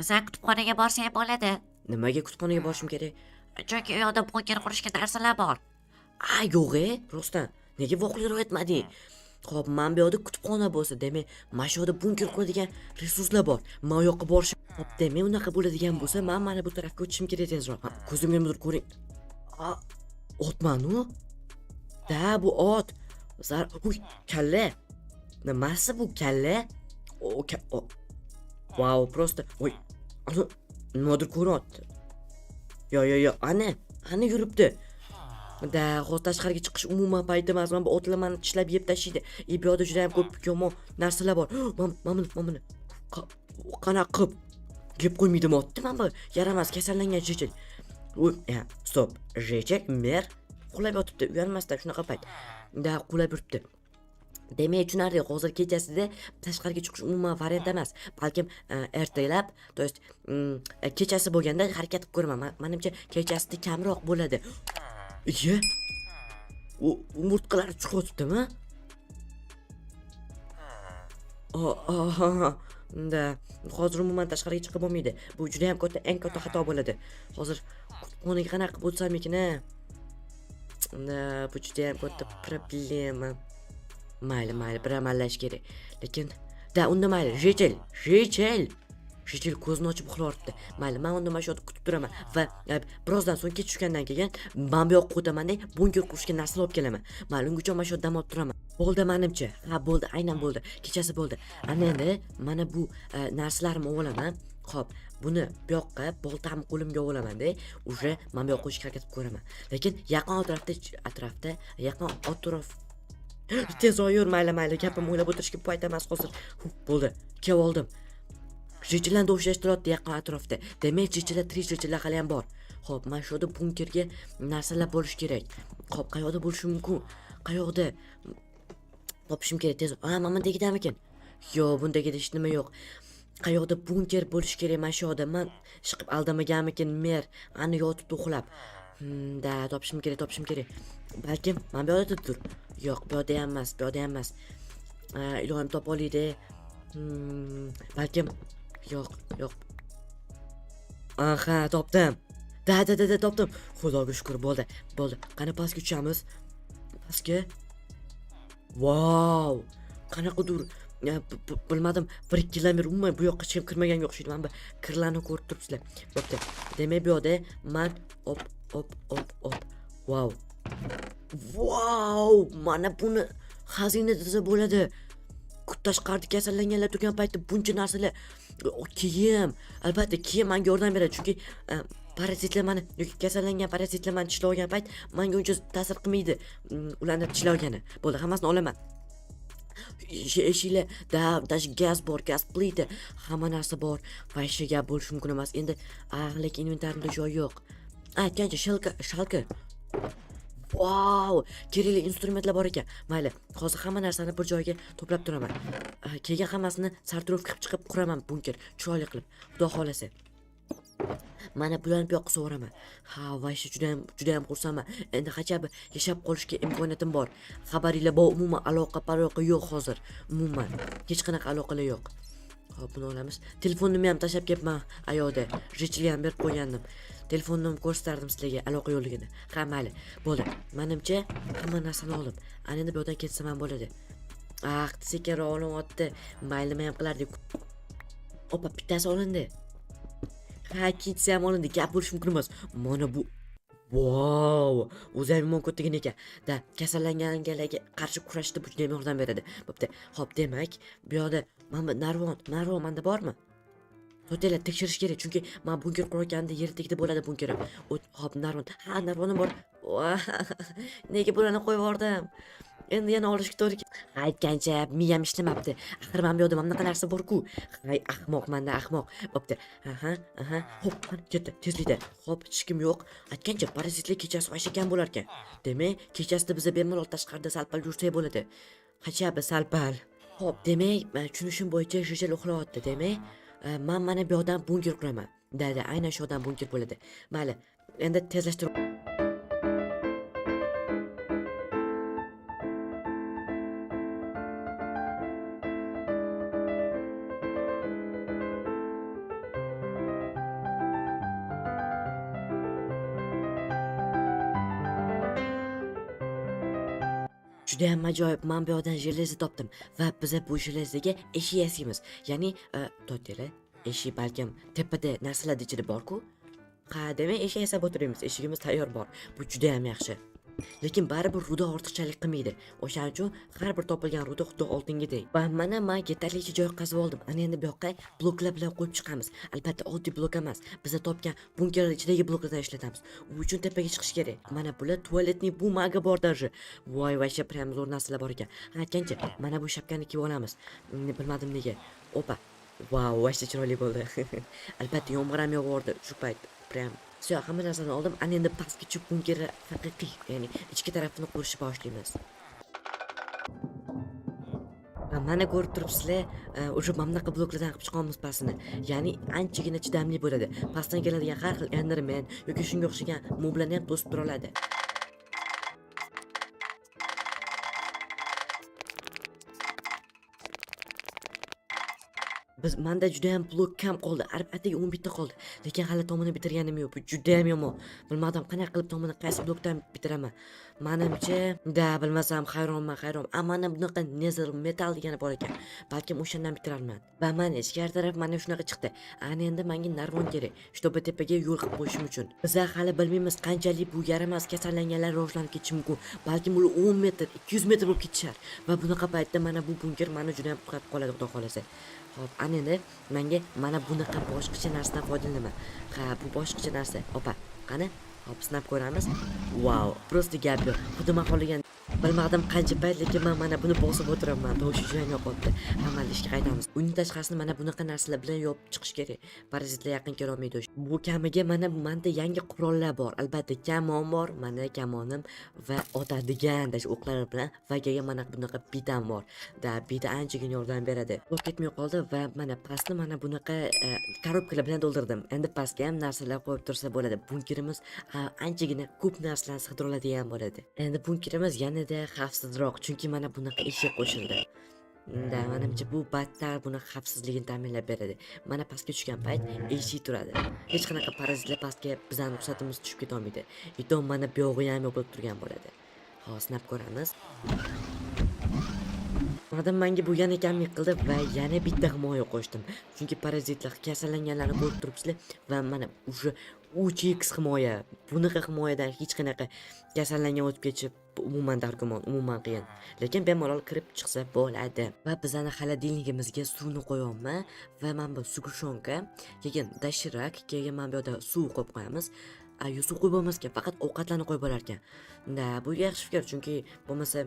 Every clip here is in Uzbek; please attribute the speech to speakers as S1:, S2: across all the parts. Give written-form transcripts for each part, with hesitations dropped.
S1: Sen kutubxonaga borsang bo'ladi.
S2: Nimaga kutubxonaga borishim kerak?
S1: Chunki u yoqda bunker qurishga narsalar bor.
S2: Yo'q-e, rostdan. Nega voqelikni aytmading? Xo'p, men bu yoqda kutubxona bo'lsa, demak, mana shu yoqda bunker quradigan resurslar bor. Men u yoqqa borishim. Xo'p, demak, unaqa bo'ladigan bo'lsa, men mana bu tarafga o'tishim kerak tezroq. Ko'zimga mudur ko'ring. Otmanu? Da, bu ot. Uy, kalla. Nimasi bu kalla? Wow, просто. Oy. Nimadir ko'ryapti. Yo, ana yuribdi. Da, hozir tashqariga chiqish umuman payti emas. Men bu otlar meni tishlab yeb tashlaydi. Bu yoqda juda ham ko'p yomon narsalar bor. Mana qanaqa qilib yeb qo'ymaydimi otni men bu yaramas kasallangan chechak. Stop. Chechak mer qulab yotibdi. Uyalmasdan shunaqa payt. Da, qulab yuribdi. Demak, tushunarli, hozir kechasida tashqariga chiqish umuman variant emas. Balkim ertalab, to есть kechasi bo'lganda harakat qilib ko'raman. Menimcha kechasida kamroq bo'ladi. Iye? U umurtqalari chiqyaptimi? Da, hozir umuman tashqariga chiqib bo'lmaydi. Bu juda ham eng katta xato bo'ladi. Hozir kutubxonaga qanaqa qilib o'tsam ekan-a? Bu juda ham katta problema. Mayli, bir amallash kerak. Lekin unda mayli, Jechel ko'zini ochib uxlayapti. Mayli, men unda mana shu yerda kutib turaman va birozdan so'ng kech tushgandan keyin men bu yoqqa o'taman-da, bunker qurishga narsalar olib kelaman. Mayli, ungacha mana shu yerda dam olib turaman. Bo'ldi menimcha. Bo'ldi, aynan bo'ldi. Kechasi bo'ldi. Ana endi mana bu narsalarimni olaman. Xo'p, buni bu yoqqa boltam qo'limga olaman-da, uje men bu yoqqa qo'yishga harakat qilib ko'raman. Lekin yaqin atrofda tez yur, mayli, gapim o'ylab o'tirishga payt emas hozir. Bo'ldi, kelib oldim. Jechillar do'shlashtiryapti yaqin atrofda. Demak, jechillar hali ham bor. Xo'p, mana shu yerda bunkerga narsalar bo'lish kerak. Xo'p, qayoqda bo'lishi mumkin? Qayoqda? Topishim kerak tez. Mana degidamikin? Yo'q, bundagi hech nima yo'q. Qayoqda bunker bo'lish kerak mana shu yerda? Men chiqib aldamaganmikin mer? Ani yotib uxlab. Da, topishim kerak. Balkim men bu yerdadir. Yo'q, bu yerda ham emas. Ilohim topa olay-da. Balkim yo'q. Topdim. Da, topdim. Xudoga shukr, bo'ldi. Qani pastga tushamiz? Pastga. Wow! Qanaqadir bilmadim, 1 kilometr umuman bu yoqqa hech kim kirmaganga o'xshaydi. Men bu kirlarni ko'rib turibsizlar. Bo'pti. Demak, bu yerda men op. Wow! Mana buni xazina desa bo'ladi. Tashqarida kasallanganlar turgan paytda buncha narsalar. Kiyim, albatta kiyim menga yordam beradi, chunki parazitlar meni yoki kasallangan parazitlar meni tishlab olgan payt menga uncha ta'sir qilmaydi. Ularni tishlagani. Bo'ldi, hammasini olaman. Eshiklar, dash gaz bor, gaz plita, hamma narsa bor. Fayshga gap bo'lishi mumkin emas. Endi lekin inventarimda joy yo'q. Aytgancha shalka. Wow! Kerakli instrumentlar bor ekan. Mayli, hozir hamma narsani bir joyga to'plab turaman. Keyin hammasini sartarof qilib chiqib quraman bunker, chiroyli qilib. Xudo xolasa. Mana bularni bu yoqqa sovuraman. Vayshi juda ham xursandman. Endi hachab yashab qolishga imkoniyatim bor. Xabaringlar bor, umuman aloqa yo'q hozir. Umuman hech qanaqa aloqalar yo'q. Xo'p, buni olamiz. Telefonimni ham tashlab kelibman ayoqda. Richli ham berib qo'ygandim. Telefonni ko'rsatdim sizlarga aloqa yo'qligini. Mayli. Bo'ldi. Menimcha hamma narsani olib, ana endi bu yerdan ketsam ham bo'ladi. Sekinroq olyapti. Mayli, men ham qilardik. Opa, bittasi olindi. Ketsa ham olindi. Gap bo'lish mumkin emas. Mana bu wow! O'zi ham yomon ko'ttigan ekan. Da, kasallanganlarga qarshi kurashda bu juda ham yordam beradi. Bo'pti. Xo'p, demak, bu yoqda mana narvon menda bormi? To'tela tekshirish kerak, chunki men bunker qurayotganda yer tagida bo'ladi bunkerim. Xo'p, narvonim bor. Nega bularni qo'yib yubordim? Endi yana olishga to'g'ri. Aytgancha miyam ishlamabdi. Axir men bu yerda mana bunaqa narsa bor-ku. Ahmoq. Bo'pti. Hop, ketdi, tezlikda. Hop, hech kim yo'q. Aytgancha parazitlar kechasi vashkan bo'lar ekan. Demak, kechasida biz bemalol tashqarida salpal yursak bo'ladi. Qachab salpal. Hop, demak, tushunishim bo'yicha Jechel uxlayapti, demak. Men mana bu yoqdan bunker quraman. Aynan shu yoqdan bunker bo'ladi. Mayli, endi tezlashtirib Juda ham ajoyib, men bu yerdan железо topdim va biz bu железоga eshik yasaymiz. Ya'ni, to'tela, eshik balkim tepada narsalar ichida bor-ku. Ha, demak eshik yasab o'tiramiz. Eshigimiz tayyor bor. Bu juda ham yaxshi. Lekin baribir ruda ortiqchalik qilmaydi. O'shaning uchun har bir topilgan ruda xuddi oltinga teng. Va mana men yetarlicha joy qazib oldim. Ana endi bu yoqqa bloklar bilan qo'yib chiqamiz. Albatta oddiy blok emas. Biz topgan bunkerlar ichidagi bloklardan ishlatamiz. U uchun tepaga chiqish kerak. Mana bular tualetning bu maga bor даже. Voy, vasha prям zo'r narsalar bor ekan. Aytgancha, mana bu shapkani kiyib olamiz. Bilmadim nega. Opa. Vau, vasha chiroyli bo'ldi. Albatta yomg'ir ham yog'ardi shu payt. Prям все, hamma narsani oldim. Ana endi pastga tushib bunkerni haqiqiy, ya'ni ichki tarafini qurishni boshlaymiz. Mana ko'rib turibsizlar, o'sha mamnaqa bloklardan qilib chiqamiz pastini. Ya'ni anchagina chidamli bo'ladi. Pastdan keladigan har xil enderman yoki shunga o'xshagan moblarni ham to'sib tura oladi. Manda juda ham blok kam qoldi. Albatta 11 ta qoldi. Lekin hali tomini bitirganim yo'q. Bu juda ham yomon. Bilmadim qanaqa qilib tomini qaysi blokdan bitiraman. Menimcha, bilmasam hayronman. Mana bunaqa nether metal degani bor ekan. Balkim o'shandan bitirarman. Va mana ichkari taraf mana shunaqa chiqdi. Ana endi menga narvon kerak. Shtoba tepaga yo'l qilib qo'yishim uchun. Biz hali bilmaymiz qanchalik bu yaramas kasallanganlar rivojlanib ketishi mumkin. Balkim ular 10 metr, 200 metr bo'lib ketishar. Va bunaqa paytda mana bu bunker meni juda ham qutqarib qoladi, xudo xolasa. Hop, ana endi menga mana bunaqa boshqacha narsadan foydalanaman. Ha, bu boshqacha narsa. Opa, qani? Hop, sinab ko'ramiz. Wow, просто gap yo'q. Xuddi men xohlagan bilmadim qancha payt, lekin men mana buni bosib o'tiraman. To'shi juda ham yoqibdi. Hamma ishga qaytamiz. Uning tashqarisini mana bunaqa narsalar bilan yopib chiqish kerak. Parazitlar yaqin kela olmaydi. Bu kamiga menda yangi qurollar bor. Albatta, kamon bor. Mana kamonim va otadigan dash o'qlar bilan vagaga mana bunaqa bitam bor. Bita anchagina yordam beradi. Qo'rqib ketmay qoldi va mana pastni mana bunaqa korobkalar bilan to'ldirdim. Endi pastga ham narsalar qo'yib tursa bo'ladi. Bunkerimiz anchagina ko'p narsalarni sig'dira oladigan bo'ladi. Endi bunkerimiz yanada xavfsizroq, chunki mana bunaqa eshik qo'shildi. Menimcha bu battar buni xavfsizligini ta'minlab beradi. Mana pastga tushgan payt eshik turadi. Hech qanaqa parazitlar pastga bizning ruxsatimiz tushib keta olmaydi. Itom mana bu yog'i ham yopilib turgan bo'ladi. Hozir sinab ko'ramiz. Odam menga bu yana kamlik qildi va yana bitta himoya qo'shdim. Chunki parazitlar kasallanganlarni ko'rib turibsizlar va mana o'sha 3x himoya. Bunaqa himoyadan hech qanaqa kasallangan o'tib ketishi umuman dargumon, umuman qiyin. Lekin bemalol kirib chiqsa bo'ladi. Va bizani xolodilnigimizga suvni qo'yamiz va mana bu sugushonka, keyin dashirak, keyin mana bu yerda suv qo'yib qo'yamiz. Suv qo'yib bo'lmaskan, faqat ovqatlarni qo'yib bo'lar ekan. Bu yaxshi fikr, chunki bo'lmasa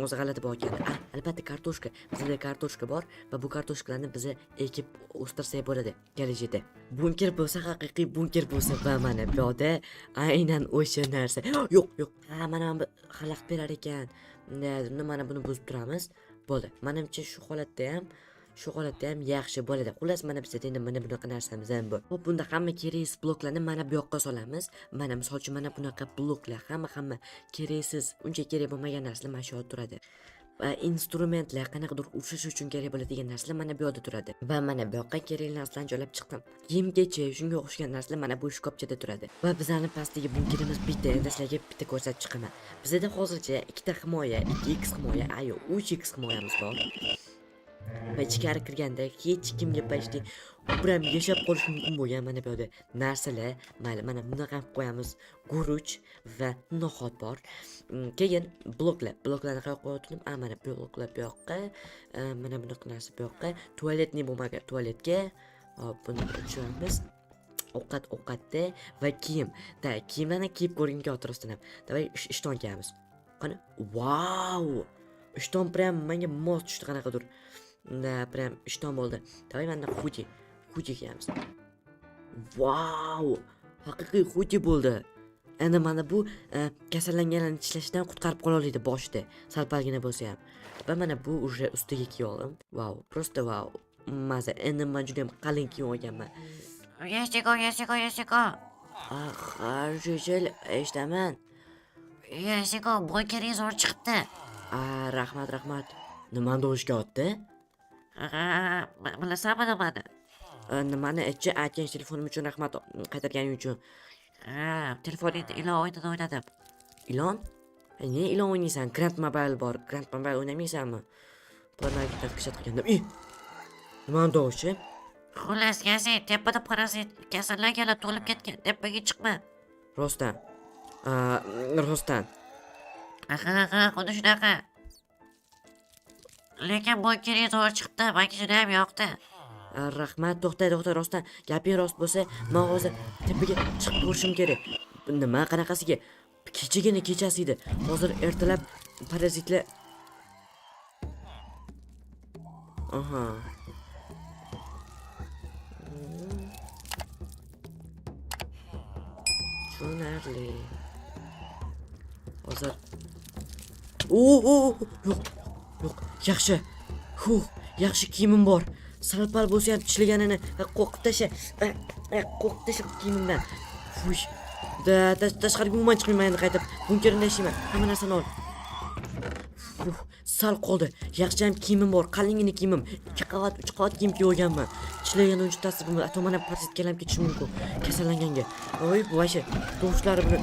S2: o'zi g'alati bor ekan. Albatta kartoshka, bizda kartoshka bor va bu kartoshkalarni biz ekib o'stirsak bo'ladi kelajakda. Bunker bo'lsa, haqiqiy bunker bo'lsa va mana bu yerda aynan o'sha narsa. Yo'q. Mana xalaqit berar ekan. Mana buni buzib turamiz. Bo'ldi. Menimcha shu holatda ham yaxshi bo'ladi. Xullas mana bizda endi mana bunaqa narsamiz ham bor. Hop, bunda hamma keraksiz bloklarni mana bu yoqqa solamiz. Mana misol uchun mana bunaqa bloklar hamma keraksiz, uncha kerak bo'lmagan narsalar mana shu yerda turadi. Va instrumentlar qanaqadir ushlash uchun kerak bo'ladigan narsalar mana bu yerda turadi. Va mana bu yoqqa kerakli narsalarni joylab chiqdim. Kiyim-kechak shunga o'xshagan narsalar mana bu shkopchada turadi. Va bizning pastdagi bunkerimiz bitta, endi sizlarga bitta ko'rsatib chiqaman. Bizda hozircha ikkita himoya, 2x himoya, 3x himoyamiz bor. Va ichkari kirganda hech kimga pashti biram yashab qolish mumkin bo'lgan mana bu yerda narsalar, mayli mana bunaqa qilib qo'yamiz. Guruch va no'xat bor. Keyin bloklarni qo'yib qo'ydim. Mana bloklar bu yoqqa, mana bunaqa narsa bu yoqqa, tualetni bo'lmagan tualetga buni tushiramiz. Ovqatda va kiyim. Kiyimlarni kiyib ko'ringki xotirasidan ham. Davay ishton kiyamiz. Qani? Wow! Ishton prям menga mos tushdi qanaqadir. Prям ishton bo'ldi. Davay mana xuji kiyamiz. Wow! Haqiqiy xuji bo'ldi. Endi mana bu kasallanganlarni tishlashdan qutqarib qola oladi boshida, salpalgina bo'lsa ham. Va mana bu уже ustiga kiyib oldim. Wow, просто wow. Maza. Endi men juda ham qalin kiyib olganman.
S1: Yashiko.
S2: Jujel, eshitaman.
S1: Yashiko, bunkering zo'r chiqibdi.
S2: Rahmat. Nimani o'shga otdi?
S1: Bilasanmi nimani?
S2: Nimani aytgan telefonim uchun rahmat qaytarganing uchun.
S1: Telefoningda ilon o'yinini o'ynadim.
S2: Ilon? Ne ilon o'ynaysan? Grand Mobile bor. Grand Mobile o'ynamaysanmi? Planetdan qishatganda. Nimani tovushi?
S1: Xullas, Yasin, tepada parazit kasallanganlar to'lib ketgan. Tepaga chiqma.
S2: Rostdan. Rostdan.
S1: Ha, xuddi shunaqa. Lekin bu kiri zo'r chiqdi. Menga juda ham yoqdi.
S2: Rahmat, to'xta, rostdan. Gaping rost bo'lsa, men hozir tepaga chiqib ko'rishim kerak. Nima qanaqasiga? Kechagina kechasi edi. Hozir ertalab parazitlar. Aha. Tushunarli. Hozir. Yo'q, yaxshi. Yaxshi kiyimim bor. Salpal bo'lsa ham tishlaganini qo'qib tasha. Qo'qib tasha kiyimimdan. Tashqariga umuman chiqmayman endi qaytib. Bunkerda ishlayman. Hamma narsani ol. Sal qoldi. Yaxshi ham kiyimim bor. Qalingina kiyimim. 2 qavat, 3 qavat kiyim kiyib olganman. Tishlagan uchun ta'sir qilmaydi. Atomana parazitga aylanib ketishi mumkin. Kasallanganga. Voy, voyshe. Tovushlari buni.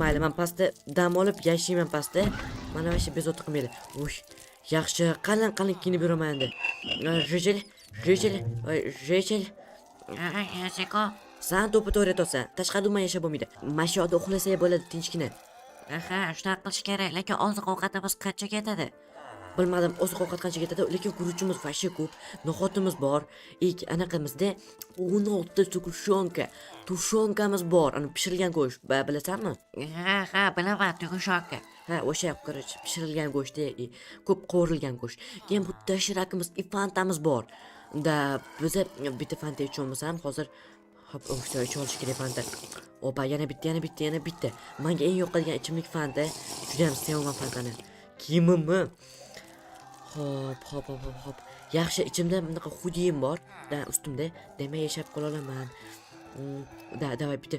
S2: Mayli, men pastda dam olib yashayman pastda. Mana voyshe bezovta qilmaydi. Yaxshi, qalin kiyinib yuraman endi. Rejel.
S1: Yasiko.
S2: Sen to'pi to'g'ri to'sa. Tashqarida umuman yashab bo'lmaydi. Mashoda uxlasa bo'ladi, tinchgina.
S1: Shunaqa qilish kerak. Lekin oziq ovqatimiz qancha ketadi?
S2: Bilmadim, oziq ovqat qancha ketadi, lekin guruchimiz fasha ko'p, no'xatimiz bor. Anaqamizda 16 ta tushonkamiz bor. Ani pishirilgan go'sht, bilasanmi?
S1: Ha, bilaman, tugushonka.
S2: O'sha pishirilgan go'sht, ko'p qovurilgan go'sht. Keyin bu tashirakimiz, fantamiz bor. Biza bitta fanta ichamiz ham hozir. Hop, o'sha ichib olish kerak fanta. Opa, yana bitta. Menga eng yoqadigan ichimlik fanta. Juda ham sevaman fantani. Kiyimimmi? Hop. Yaxshi, ichimda bunaqa xudiyim bor. Ustimda demak yashab qola olaman. Davay bitta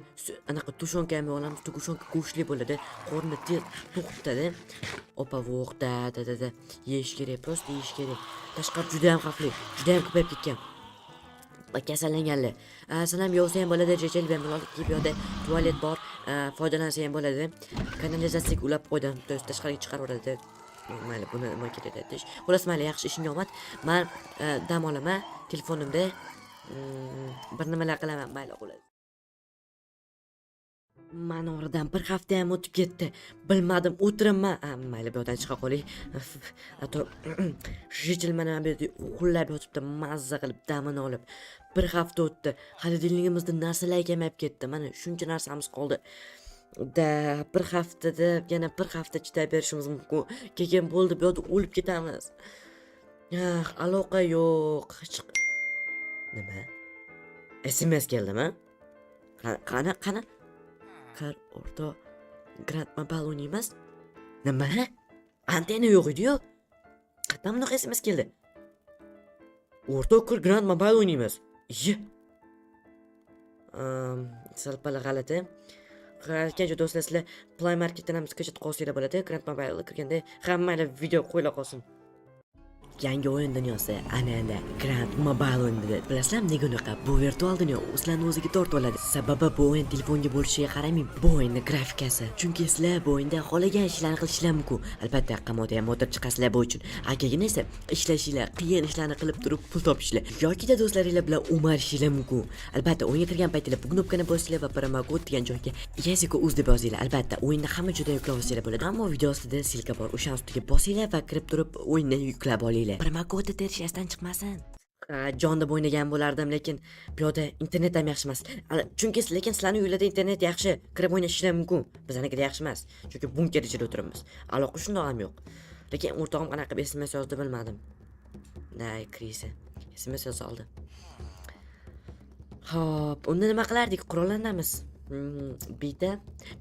S2: anaqa tushonkami olamiz, tugushonka go'shtli bo'ladi. Qorni to'xtadi. Opa, vo'q, da. Yeyish kerak, prosta yeyish kerak. Tashqari juda ham xavfli, juda ham ko'payib ketgan. Kasallanganlar. Sen ham yovsa ham bo'ladi, jechil bemalol kiyib yo'da tualet bor, foydalansa ham bo'ladi. Kanalizatsiyaga ulab qo'ydim, tashqariga chiqarib yuboradi. Mayli, buni nima kerak deydish. Xullas, mayli, yaxshi ishingga omad. Men dam olaman, telefonimda bir nimalar qilaman, mayli, xullas. Mana oradan bir hafta ham o'tib ketdi. Bilmadim, o'tiraman. Mayli, bu yerdan chiqa qoling. Jechil mana bu yerda uxlab yotibdi, mazza qilib damini olib. Bir hafta o'tdi. Xolodilnigimizda narsalar kamayib ketdi. Mana shuncha narsamiz qoldi. Bir haftada yana bir hafta chidab berishimiz mumkin. Keyin bo'ldi, bu yerda o'lib ketamiz. Aloqa yo'q. Nima? SMS keldimi? Qani? Qar o'rta Grand Mobile o'ynaymiz. Nima? Antenna yo'q edi-yu. Qatdan bunaqa SMS keldi? O'rta Grand Mobile o'ynaymiz. Salpala g'alati. Qancha do'stlar, sizlar Play Marketdan ham sketch qolsanglar bo'ladi. Grand Mobile kirganda hammalar video qo'yila qolsin. Yangi o'yin dunyosi ana Grand Mobile o'yinida. Bilasizlarmi nega unaqa? Bu virtual dunyo o'zlarini o'ziga tortib oladi. Sababi bu o'yin telefonga bo'lishiga qaramay, bu o'yinning grafikasi. Chunki sizlar bu o'yinda xohlagan ishlarni qilishingiz mumkin. Albatta, qamoqda ham o'tirib chiqasizlar bu uchun. Keyin esa ishlashinglar, qiyin ishlarni qilib turib pul topishinglar yoki do'stlaringlar bilan o'marishinglar mumkin. Albatta, o'yinga kirgan paytda bu knopkani bosinglar va promo-kod degan joyga Yasiko.uz deb yozinglar. Albatta, o'yinni hamma joyda yuklab olsanglar bo'ladi. Ammo video ostida silka bor. O'sha ustiga bosinglar va kirib turib o'yinni yuklab olinglar. Promo-kodni terishdan chiqmasin. Jonda o'ynagan bo'lardim, lekin bu yerda internet ham yaxshi emas. Chunki lekin sizlarning uylarda internet yaxshi, kirib o'ynashingiz mumkin. Biznikida yaxshi emas. Chunki bunker ichida o'tiribmiz. Aloqa shundoq ham yo'q. Lekin o'rtog'im qanaqa SMS yozdi bilmadim. Krisi. SMS yozoldi. Xo'p, unda nima qilardik? Qurollanamiz. Bitta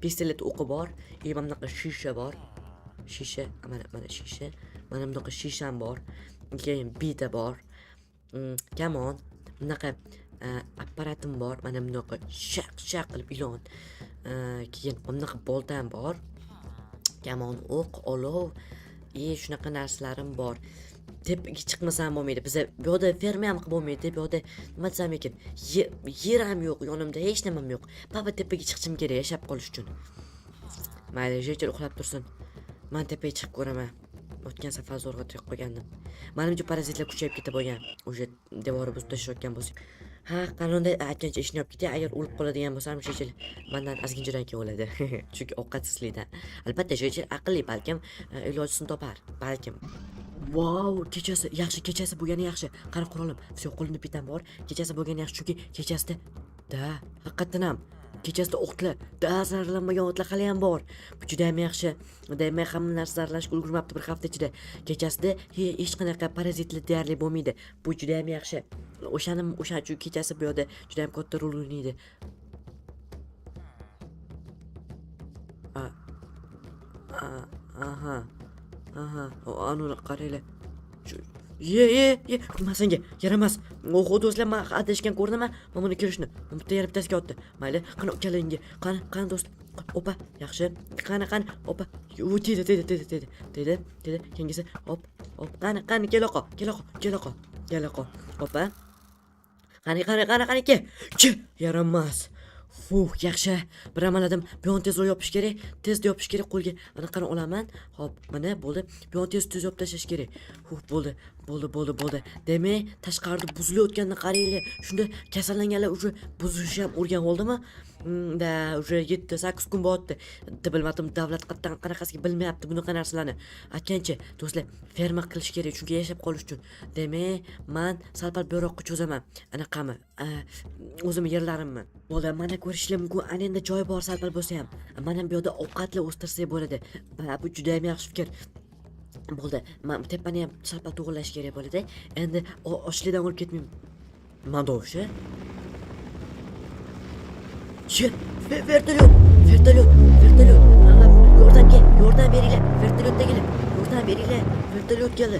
S2: pistolet o'qi bor, mana bunaqa shisha bor. Mana shisha. Mana bunaqa shisham bor. Keyin bitta bor. Kamon, bunaqa apparatim bor. Mana bunaqa shaq qilib ilon. Keyin bunaqa boltam bor. Kamon, o'q, olov, shunaqa narsalarim bor. Tepaga chiqmasam bo'lmaydi. Biz bu yerda ferma ham qilib bo'lmaydi. Bu yerda nima desam ekan, yer ham yo'q, yonimda hech nima ham yo'q. Baba tepaga chiqishim kerak yashab qolish uchun. Mayli, jechil uxlab tursin. Men tepaga chiqib ko'raman. O'tgan safar zo'rg'a to'yib qo'ygandim. Menimcha parazitlar kuchayib ketib bo'lgan. O'sha devori buzib tashlashayotgan bo'lsa. Ha, qanunda aytgancha ishni olib ketay. Agar o'lib qoladigan bo'lsam, shechil mendan ozginchadan keyin o'ladi. Chunki ovqatsizlikdan. Albatta, shechil aqlli, balkim ilojini topar. Balkim. Wow, kechasi yaxshi, kechasi bo'lgani yaxshi. Qara qurolim, всё, qo'limda bitam bor. Kechasi bo'lgani yaxshi, chunki kechasida haqiqatan ham kechasida o'qlar, zararlanmagan otlar hali ham bor. Bu juda ham yaxshi. Demak, hamma narsa zararlanishga ulgurmabdi bir hafta ichida. Kechasida hech qanaqa parazitlar deyarli bo'lmaydi. Bu juda ham yaxshi. O'shaning uchun kechasi bu yerda juda ham katta rol o'ynaydi. Aha. Anu qaranglar. Ye, senga yaramas. O'xo do'stlar, men adashgan ko'rdim-a? Mana buni kirishni. Bitta yarib bittasiga otdi. Mayli, qani ukalinga. Qani do'st. Opa, yaxshi. Qani, opa. Dedi. Kengisi, hop. Qani, kelaqa. Opa. Qani, ke. Yaramas. Yaxshi. Bir amaladim. Bu yon tez yopish kerak. Tezda yopish kerak qo'lga. Qani olaman. Hop, mana bo'ldi. Bu yon tez yopib tashlash kerak. Bo'ldi. Demak, tashqarida buzilayotganini qaranglar. Shunda kasallanganlar уже buzishni ham o'rgan oldimi? Уже 7-8 kun bo'ldi. Bilmadim, davlat qanaqasiga bilmayapti bunaqa narsalarni. Aytgancha, do'stlar, ferma qilish kerak, chunki yashab qolish uchun. Demak, men sal-pal buyoqqa cho'zaman. Anaqami? O'zimning yerlarimni. Bo'ldi, mana ko'rishlar mumkin. Ana endi joy bor sal-pal bo'lsa ham. Mana bu yerda ovqatlar o'stirsak bo'ladi. Bu juda ham yaxshi fikr. Bo'ldi. Men tepani ham sal-pal to'g'irlash kerak bo'ladi. Endi ochlikdan o'lib ketmayman. Madoshi. Vertolyot. Yordam beringlar. Vertolyotda kelib. Vertolyot keldi.